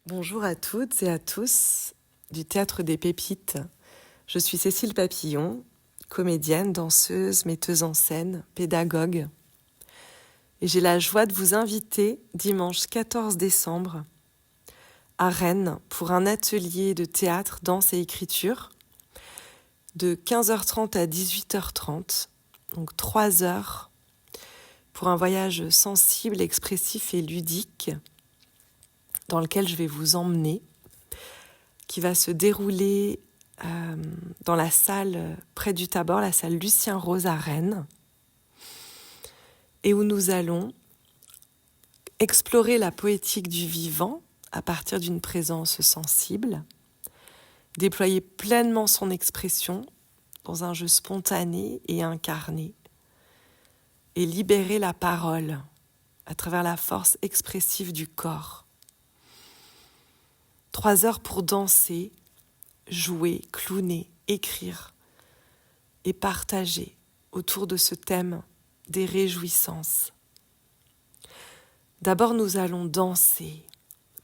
Bonjour à toutes et à tous du Théâtre des Pépites. Je suis Cécile Papillon, comédienne, danseuse, metteuse en scène, pédagogue. Et j'ai la joie de vous inviter dimanche 14 décembre à Rennes pour un atelier de théâtre, danse et écriture de 15h30 à 18h30, donc 3 heures pour un voyage sensible, expressif et ludique dans lequel je vais vous emmener, qui va se dérouler dans la salle près du Tabor, la salle Lucien Rose à Rennes, et où nous allons explorer la poétique du vivant à partir d'une présence sensible, déployer pleinement son expression dans un jeu spontané et incarné, et libérer la parole à travers la force expressive du corps. 3 heures pour danser, jouer, clowner, écrire et partager autour de ce thème des réjouissances. D'abord, nous allons danser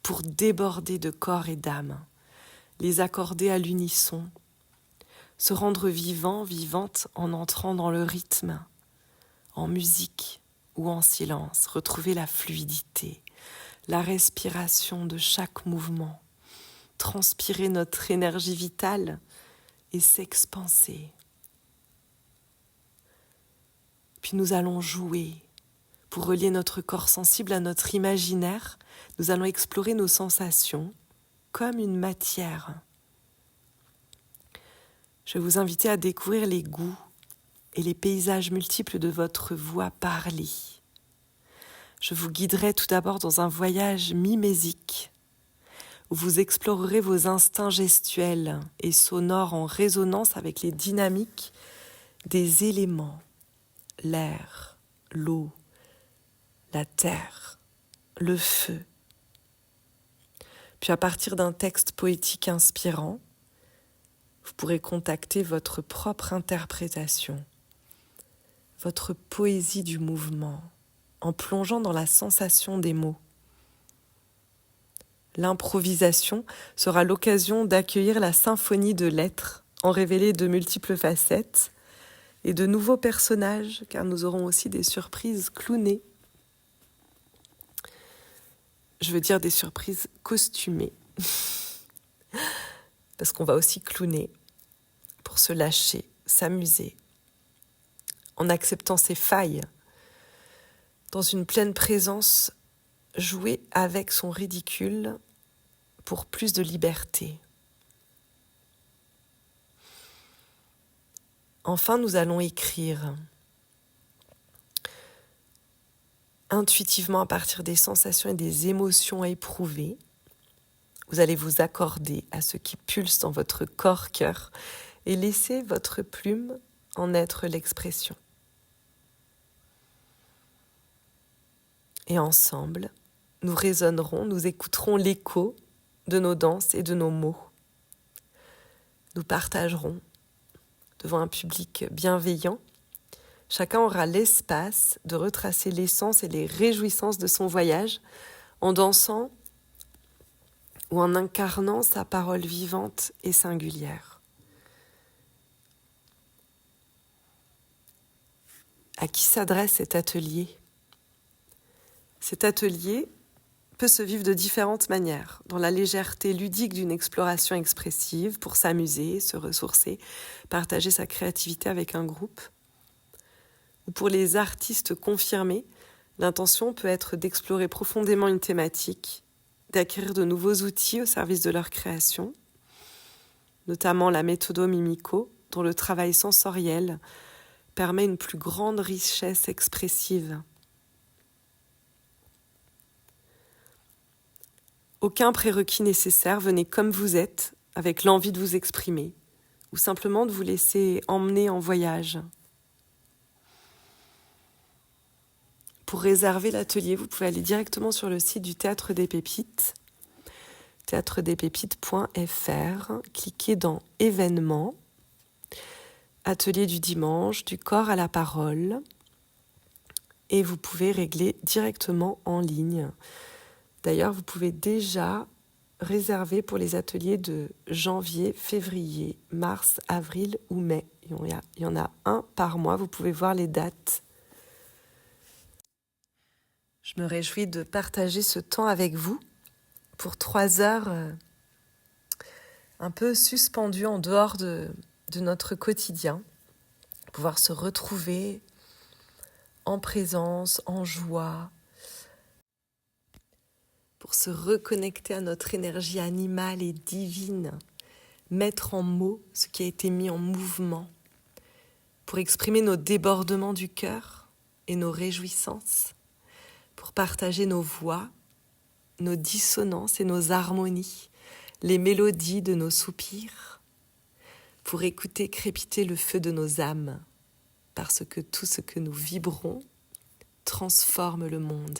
pour déborder de corps et d'âme, les accorder à l'unisson, se rendre vivant, vivante en entrant dans le rythme, en musique ou en silence, retrouver la fluidité, la respiration de chaque mouvement, transpirer notre énergie vitale et s'expanser. Puis nous allons jouer. Pour relier notre corps sensible à notre imaginaire, nous allons explorer nos sensations comme une matière. Je vais vous inviter à découvrir les goûts et les paysages multiples de votre voix parlée. Je vous guiderai tout d'abord dans un voyage mimésique, où vous explorerez vos instincts gestuels et sonores en résonance avec les dynamiques des éléments, l'air, l'eau, la terre, le feu. Puis à partir d'un texte poétique inspirant, vous pourrez contacter votre propre interprétation, votre poésie du mouvement, en plongeant dans la sensation des mots. L'improvisation sera l'occasion d'accueillir la symphonie de l'être, en révéler de multiples facettes et de nouveaux personnages, car nous aurons aussi des surprises clownées. Je veux dire des surprises costumées, parce qu'on va aussi clowner pour se lâcher, s'amuser, en acceptant ses failles, dans une pleine présence, jouer avec son ridicule pour plus de liberté. Enfin, nous allons écrire intuitivement à partir des sensations et des émotions éprouvées. Vous allez vous accorder à ce qui pulse dans votre corps-cœur et laisser votre plume en être l'expression. Et ensemble, nous résonnerons, nous écouterons l'écho de nos danses et de nos mots. Nous partagerons devant un public bienveillant. Chacun aura l'espace de retracer l'essence et les réjouissances de son voyage en dansant ou en incarnant sa parole vivante et singulière. À qui s'adresse cet atelier ? Cet atelier peut se vivre de différentes manières, dans la légèreté ludique d'une exploration expressive pour s'amuser, se ressourcer, partager sa créativité avec un groupe. Ou pour les artistes confirmés, l'intention peut être d'explorer profondément une thématique, d'acquérir de nouveaux outils au service de leur création, notamment la méthodo mimico, dont le travail sensoriel permet une plus grande richesse expressive. Aucun prérequis nécessaire, venez comme vous êtes, avec l'envie de vous exprimer, ou simplement de vous laisser emmener en voyage. Pour réserver l'atelier, vous pouvez aller directement sur le site du Théâtre des Pépites, théâtredespépites.fr, cliquez dans « Événements », atelier du dimanche, du corps à la parole, et vous pouvez régler directement en ligne. D'ailleurs, vous pouvez déjà réservé pour les ateliers de janvier, février, mars, avril ou mai. Il y en a un par mois, vous pouvez voir les dates. Je me réjouis de partager ce temps avec vous pour 3 heures un peu suspendues en dehors de notre quotidien, pouvoir se retrouver en présence, en joie, pour se reconnecter à notre énergie animale et divine, mettre en mots ce qui a été mis en mouvement, pour exprimer nos débordements du cœur et nos réjouissances, pour partager nos voix, nos dissonances et nos harmonies, les mélodies de nos soupirs, pour écouter crépiter le feu de nos âmes, parce que tout ce que nous vibrons transforme le monde.